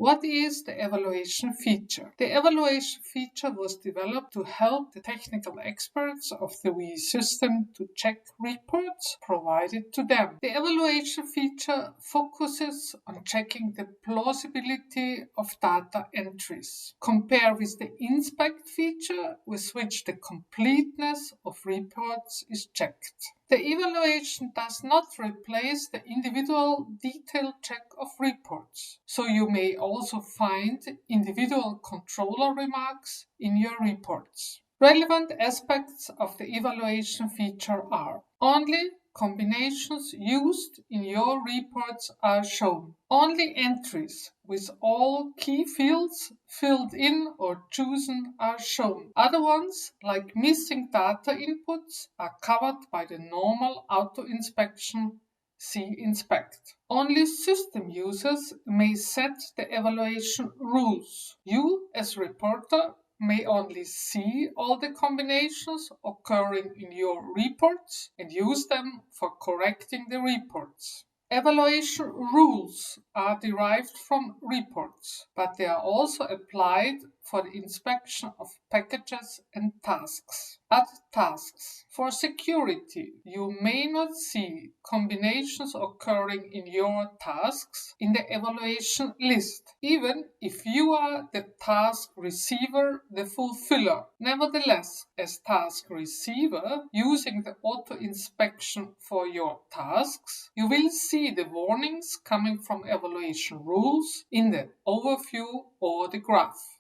What is the evaluation feature? The evaluation feature was developed to help the technical experts of the WE system to check reports provided to them. The evaluation feature focuses on checking the plausibility of data entries. Compare with the inspect feature, with which the completeness of reports is checked. The evaluation does not replace the individual detailed check of reports, so you may also find individual controller remarks in your reports. Relevant aspects of the evaluation feature are: only combinations used in your reports are shown. Only entries with all key fields filled in or chosen are shown. Other ones, like missing data inputs, are covered by the normal auto-inspection. See Inspect. Only system users may set the evaluation rules. You, as reporter, may only see all the combinations occurring in your reports and use them for correcting the reports. Evaluation rules are derived from reports, but they are also applied for the inspection of packages and tasks. Add tasks. For security, you may not see combinations occurring in your tasks in the evaluation list, even if you are the task receiver, the fulfiller. Nevertheless, as task receiver, using the auto-inspection for your tasks, you will see the warnings coming from evaluation rules in the overview or the graph.